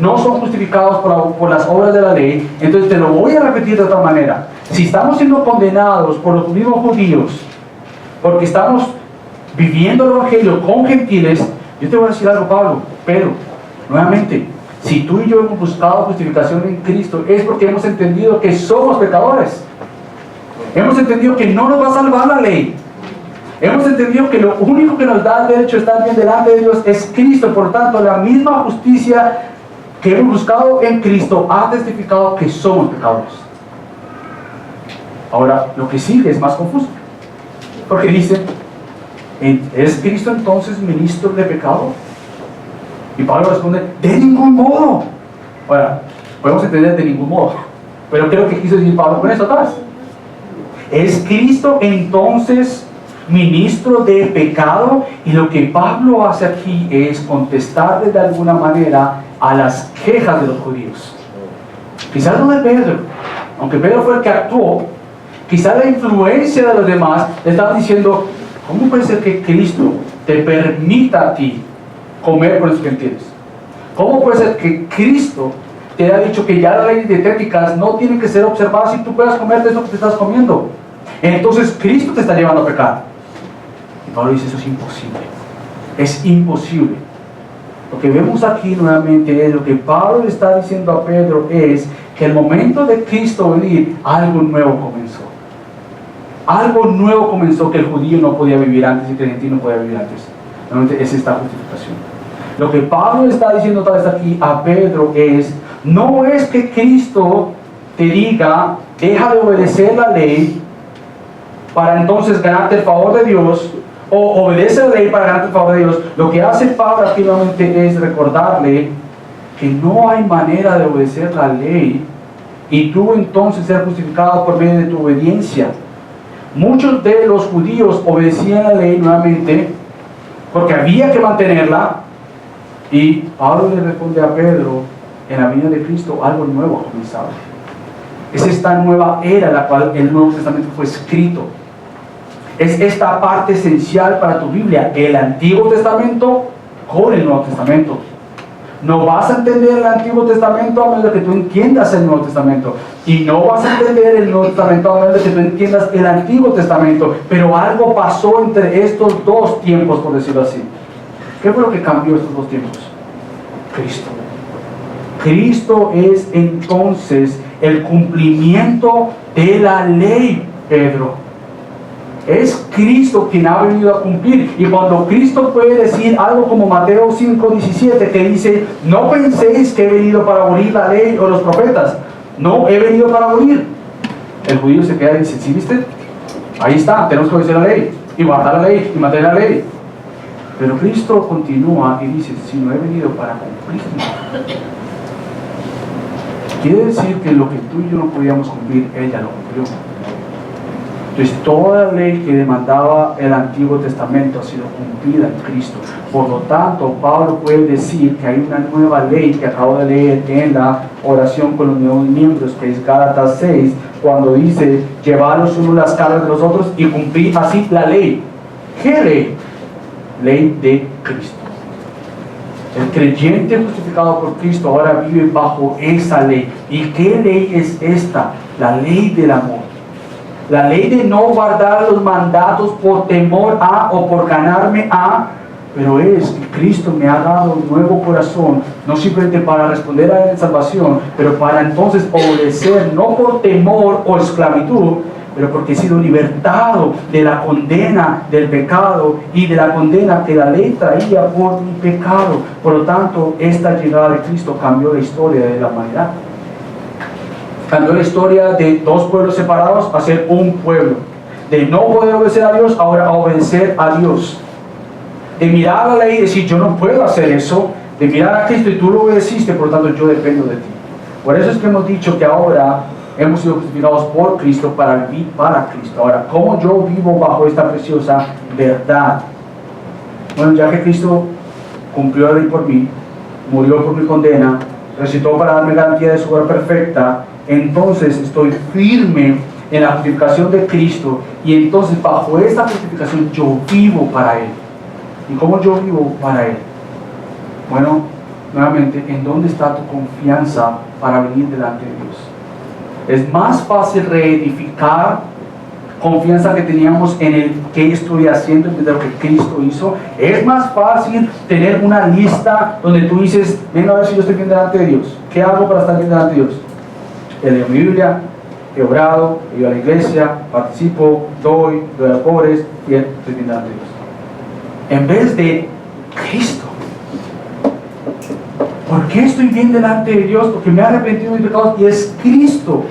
no son justificados por las obras de la ley. Entonces te lo voy a repetir de otra manera. Si estamos siendo condenados por los mismos judíos, porque estamos viviendo el evangelio con gentiles, yo te voy a decir algo, Pablo, pero, nuevamente, si tú y yo hemos buscado justificación en Cristo, es porque hemos entendido que somos pecadores. Hemos entendido que no nos va a salvar la ley. Hemos entendido que lo único que nos da el derecho a estar bien delante de Dios es Cristo. Por lo tanto, la misma justicia que hemos buscado en Cristo ha testificado que somos pecadores. Ahora, lo que sigue es más confuso, porque dice, ¿es Cristo entonces ministro de pecado? Y Pablo responde, de ningún modo. Ahora, podemos entender de ningún modo, pero creo que quiso decir Pablo con eso atrás. ¿Es Cristo entonces ministro de pecado? Y lo que Pablo hace aquí es contestarle de alguna manera a las quejas de los judíos. Quizás no de Pedro, aunque Pedro fue el que actuó, quizás la influencia de los demás le estaban diciendo, ¿cómo puede ser que Cristo te permita a ti comer con los gentiles? ¿Cómo puede ser que Cristo te haya dicho que ya las leyes dietéticas no tienen que ser observadas y tú puedas comer de eso que te estás comiendo? Entonces Cristo te está llevando a pecar. Y Pablo dice, eso es imposible. Es imposible. Lo que vemos aquí nuevamente es lo que Pablo le está diciendo a Pedro es que el momento de Cristo venir, algo nuevo comenzó. Algo nuevo comenzó que el judío no podía vivir antes y que el gentil no podía vivir antes. Nuevamente es esta justificación. Lo que Pablo está diciendo otra vez aquí a Pedro es, no es que Cristo te diga, deja de obedecer la ley para entonces ganarte el favor de Dios, o obedece la ley para ganarte el favor de Dios. Lo que hace Pablo aquí nuevamente es recordarle que no hay manera de obedecer la ley y tú entonces ser justificado por medio de tu obediencia. Muchos de los judíos obedecían la ley nuevamente porque había que mantenerla, y Pablo le responde a Pedro, en la venida de Cristo algo nuevo ha comenzado. Es esta nueva era en la cual el Nuevo Testamento fue escrito. Es esta parte esencial para tu Biblia, el Antiguo Testamento con el Nuevo Testamento. No vas a entender el Antiguo Testamento a menos de que tú entiendas el Nuevo Testamento. Y no vas a entender el Nuevo Testamento a menos de que tú entiendas el Antiguo Testamento. Pero algo pasó entre estos dos tiempos, por decirlo así. ¿Qué fue lo que cambió estos dos tiempos? Cristo. Cristo es entonces el cumplimiento de la ley, Pedro. Es Cristo quien ha venido a cumplir. Y cuando Cristo puede decir algo como Mateo 5:17, que dice, no penséis que he venido para abolir la ley o los profetas. No, he venido para abolir. El judío se queda y dice, ¿sí viste? Ahí está, tenemos que obedecer la ley, y guardar la ley, y mantener la ley. Pero Cristo continúa y dice, si no he venido para cumplirla. Quiere decir que lo que tú y yo no podíamos cumplir, ella lo cumplió. Entonces toda la ley que demandaba el Antiguo Testamento ha sido cumplida en Cristo. Por lo tanto, Pablo puede decir que hay una nueva ley que acabo de leer en la oración con los nuevos miembros, que es Gálatas 6, cuando dice, llevar los unos las cargas de los otros y cumplir así la ley. ¿Qué ley? Ley de Cristo. El creyente justificado por Cristo ahora vive bajo esa ley. ¿Y qué ley es esta? La ley del amor. La ley de no guardar los mandatos por temor a o por ganarme a, pero es que Cristo me ha dado un nuevo corazón, no simplemente para responder a la salvación, pero para entonces obedecer, no por temor o esclavitud, pero porque he sido libertado de la condena del pecado y de la condena que la ley traía por mi pecado. Por lo tanto, esta llegada de Cristo cambió la historia de la humanidad. Cambió la historia de dos pueblos separados a ser un pueblo. De no poder obedecer a Dios, ahora a obedecer a Dios. De mirar a la ley y decir, yo no puedo hacer eso. De mirar a Cristo y tú lo obedeciste, por lo tanto yo dependo de ti. Por eso es que hemos dicho que ahora hemos sido justificados por Cristo para vivir para Cristo. Ahora, ¿cómo yo vivo bajo esta preciosa verdad? Bueno, ya que Cristo cumplió la ley por mí, murió por mi condena, resucitó para darme garantía de su obra perfecta, entonces estoy firme en la justificación de Cristo, y entonces bajo esta justificación yo vivo para Él. ¿Y cómo yo vivo para Él? Bueno, nuevamente, ¿en dónde está tu confianza para venir delante de Dios? Es más fácil reedificar confianza que teníamos en el que estoy haciendo de lo que Cristo hizo. Es más fácil tener una lista donde tú dices, venga a ver si yo estoy bien delante de Dios. ¿Qué hago para estar bien delante de Dios? He leído mi Biblia, he orado, he ido a la iglesia, participo, doy a los pobres, y estoy bien delante de Dios. En vez de Cristo. ¿Por ¿Por qué estoy bien delante de Dios? Porque me he arrepentido de mis pecados y es Cristo.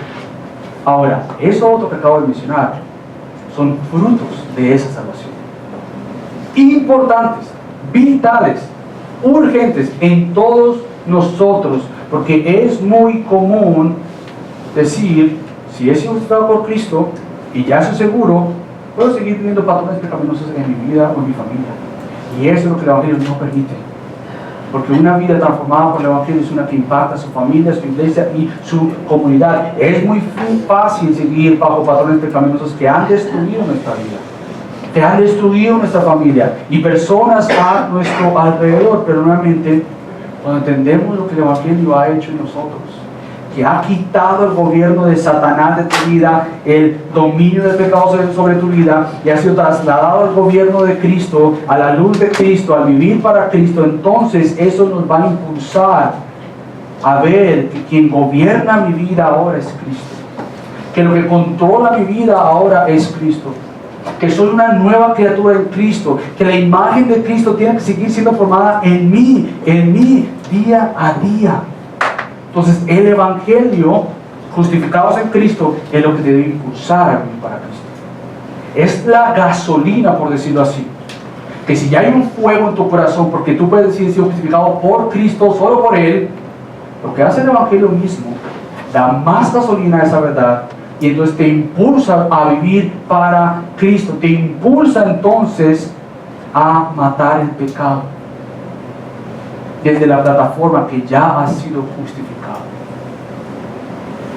Ahora, eso otro que acabo de mencionar son frutos de esa salvación. Importantes, vitales, urgentes en todos nosotros, porque es muy común decir, si he sido justificado por Cristo y ya estoy seguro, puedo seguir viviendo patrones pecaminosos en mi vida o en mi familia. Y eso es lo que el Evangelio no permite. Porque una vida transformada por el Evangelio es una que impacta a su familia, su iglesia y su comunidad. Es muy fácil seguir bajo patrones pecaminosos que han destruido nuestra vida, que han destruido nuestra familia y personas a nuestro alrededor. Pero nuevamente, cuando entendemos lo que el Evangelio ha hecho en nosotros, que ha quitado el gobierno de Satanás de tu vida, el dominio del pecado sobre tu vida, y ha sido trasladado al gobierno de Cristo, a la luz de Cristo, al vivir para Cristo, entonces eso nos va a impulsar a ver que quien gobierna mi vida ahora es Cristo, que lo que controla mi vida ahora es Cristo, que soy una nueva criatura en Cristo, que la imagen de Cristo tiene que seguir siendo formada en mí, día a día. Entonces el Evangelio, justificados en Cristo, es lo que te debe impulsar a vivir para Cristo. Es la gasolina, por decirlo así, que si ya hay un fuego en tu corazón, porque tú puedes decir ser justificado por Cristo, solo por Él, lo que hace el Evangelio mismo, da más gasolina a esa verdad, y entonces te impulsa a vivir para Cristo, te impulsa entonces a matar el pecado, desde la plataforma que ya ha sido justificado.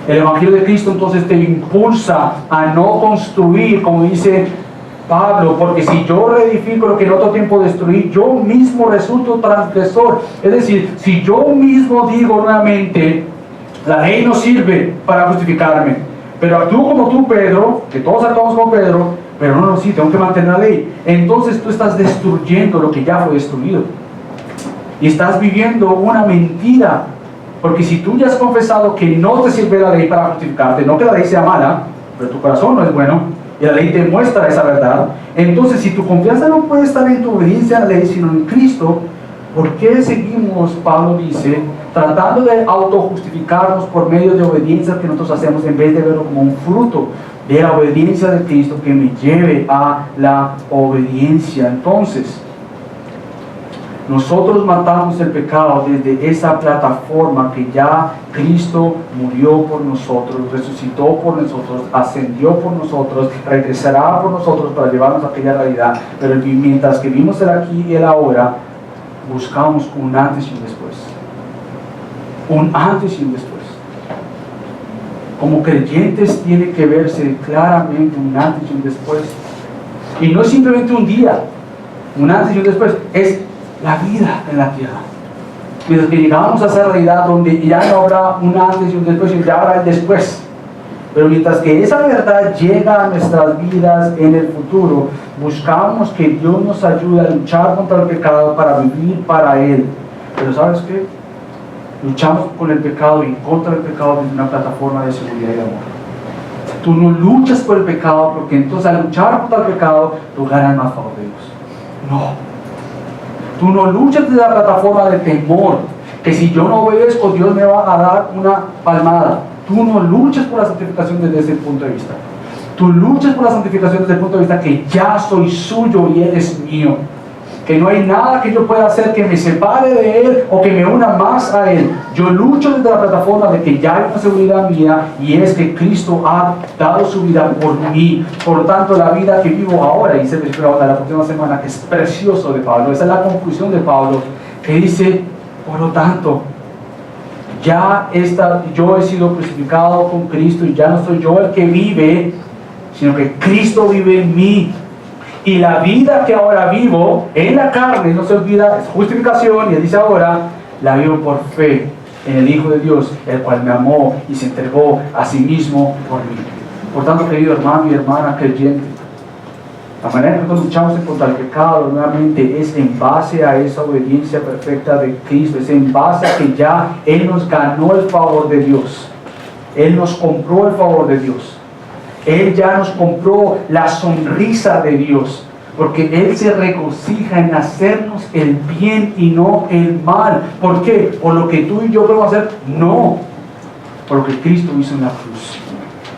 El Evangelio de Cristo entonces te impulsa a no construir, como dice Pablo, porque si yo reedifico lo que en otro tiempo destruí, yo mismo resulto transgresor. Es decir, si yo mismo digo nuevamente, la ley no sirve para justificarme, pero actúo como tú, Pedro, que todos actuamos como Pedro, pero no, sí, tengo que mantener la ley. Entonces tú estás destruyendo lo que ya fue destruido. Y estás viviendo una mentira, porque si tú ya has confesado que no te sirve la ley para justificarte, no que la ley sea mala, pero tu corazón no es bueno, y la ley te muestra esa verdad, entonces si tu confianza no puede estar en tu obediencia a la ley, sino en Cristo, ¿por qué seguimos, Pablo dice, tratando de autojustificarnos por medio de obediencia que nosotros hacemos, en vez de verlo como un fruto de la obediencia de Cristo que me lleve a la obediencia? Entonces, nosotros matamos el pecado desde esa plataforma que ya Cristo murió por nosotros, resucitó por nosotros, ascendió por nosotros, regresará por nosotros para llevarnos a aquella realidad. Pero mientras que vivimos el aquí y el ahora, buscamos un antes y un después. Un antes y un después. Como creyentes tiene que verse claramente un antes y un después. Y no es simplemente un día, un antes y un después, es la vida en la tierra. Mientras que llegamos a esa realidad donde ya no habrá un antes y un después, y ya habrá el después. Pero mientras que esa verdad llega a nuestras vidas en el futuro, buscamos que Dios nos ayude a luchar contra el pecado para vivir para Él. Pero ¿sabes qué? Luchamos con el pecado y contra el pecado desde una plataforma de seguridad y amor. Tú no luchas por el pecado, porque entonces al luchar contra el pecado, tú ganas más favor de Dios. No. Tú no luchas desde la plataforma de temor, que si yo no obedezco, Dios me va a dar una palmada. Tú no luchas por la santificación desde ese punto de vista. Tú luchas por la santificación desde el punto de vista que ya soy suyo y Él es mío. Que no hay nada que yo pueda hacer que me separe de Él o que me una más a Él. Yo lucho desde la plataforma de que ya hay una seguridad mía, y es que Cristo ha dado su vida por mí. Por tanto, la vida que vivo ahora, y se me espera la próxima semana, que es precioso de Pablo, esa es la conclusión de Pablo, que dice, por lo tanto, yo he sido crucificado con Cristo, y ya no soy yo el que vive, sino que Cristo vive en mí. Y la vida que ahora vivo en la carne, no se olvida, es justificación, y Él dice ahora, la vivo por fe en el Hijo de Dios, el cual me amó y se entregó a sí mismo por mí. Por tanto, querido hermano y hermana creyente, la manera en que nosotros luchamos contra el pecado nuevamente es en base a esa obediencia perfecta de Cristo, es en base a que ya Él nos ganó el favor de Dios, Él nos compró el favor de Dios. Él ya nos compró la sonrisa de Dios. porque Él se regocija en hacernos el bien y no el mal. ¿Por qué? ¿Por lo que tú y yo podemos hacer? No, por lo que Cristo hizo en la cruz.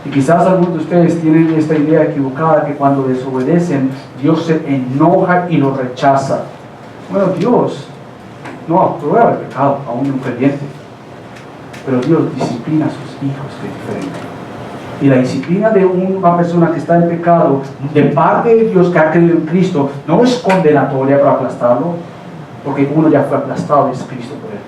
Y quizás algunos de ustedes tienen esta idea equivocada que cuando desobedecen, Dios se enoja y lo rechaza. Bueno, Dios no aprueba el pecado aún de un creyente, pero Dios disciplina a sus hijos de diferente. Y la disciplina de una persona que está en pecado, de parte de Dios que ha creído en Cristo, no es condenatoria para aplastarlo, porque uno ya fue aplastado y es Cristo por él.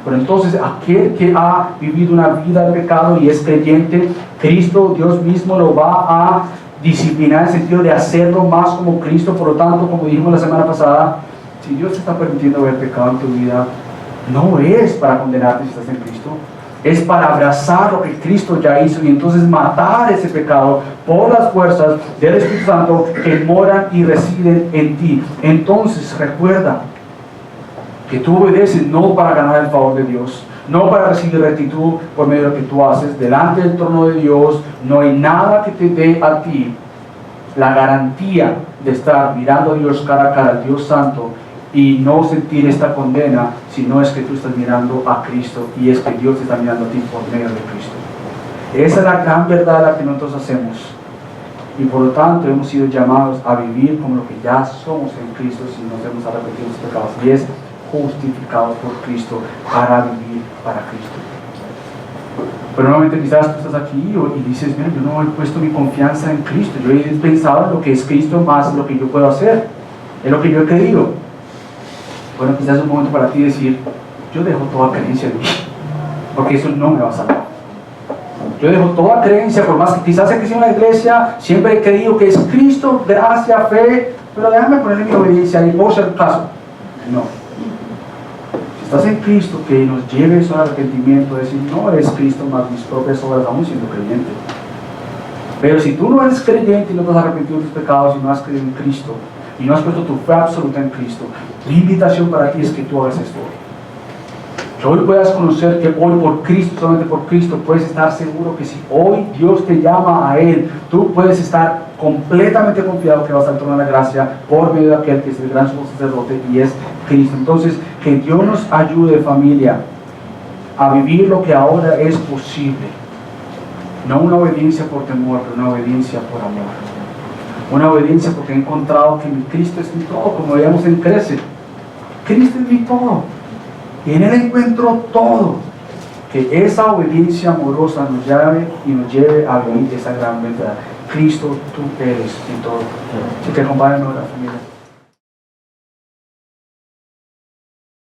Pero entonces aquel que ha vivido una vida de pecado y es creyente, Cristo, Dios mismo lo va a disciplinar en el sentido de hacerlo más como Cristo. Por lo tanto, como dijimos la semana pasada, si Dios te está permitiendo ver pecado en tu vida, no es para condenarte si estás en Cristo, es para abrazar lo que Cristo ya hizo y entonces matar ese pecado por las fuerzas del Espíritu Santo que moran y residen en ti. Entonces recuerda que tú obedeces no para ganar el favor de Dios, no para recibir rectitud por medio de lo que tú haces. Delante del trono de Dios no hay nada que te dé a ti la garantía de estar mirando a Dios cara a cara, al Dios Santo, y no sentir esta condena, si no es que tú estás mirando a Cristo y es que Dios te está mirando a ti por medio de Cristo. Esa es la gran verdad la que nosotros hacemos, y por lo tanto hemos sido llamados a vivir como lo que ya somos en Cristo si nos hemos arrepentido de los pecados, y es justificados por Cristo para vivir para Cristo. Pero nuevamente quizás tú estás aquí y dices, mira, yo no he puesto mi confianza en Cristo, yo he pensado en lo que es Cristo más lo que yo puedo hacer, es lo que yo he creído. Bueno, quizás es un momento para ti decir, yo dejo toda creencia en mí, porque eso no me va a salvar. Yo dejo toda creencia, por más que quizás he crecido en la iglesia, siempre he creído que es Cristo, gracia, fe, pero déjame ponerle mi obediencia ahí por si acaso. No. Si estás en Cristo, que nos lleve eso al arrepentimiento, decir, no eres Cristo más mis propias obras, aún siendo creyente. Pero si tú no eres creyente y no te has arrepentido de tus pecados y no has creído en Cristo, y no has puesto tu fe absoluta en Cristo, la invitación para ti es que tú hagas esto hoy. Que hoy puedas conocer que hoy por Cristo, solamente por Cristo, puedes estar seguro que si hoy Dios te llama a Él, tú puedes estar completamente confiado que vas al trono de la gracia por medio de aquel que es el gran sumo sacerdote y es Cristo. Entonces, que Dios nos ayude, familia, a vivir lo que ahora es posible. No una obediencia por temor, pero una obediencia por amor. Una obediencia porque he encontrado que mi Cristo es mi todo, como veíamos en Crece. Cristo es mi todo. Y en Él encuentro todo. Que esa obediencia amorosa nos llame y nos lleve a vivir esa gran verdad. Cristo, tú eres mi todo. Así que acompáñanos a la familia.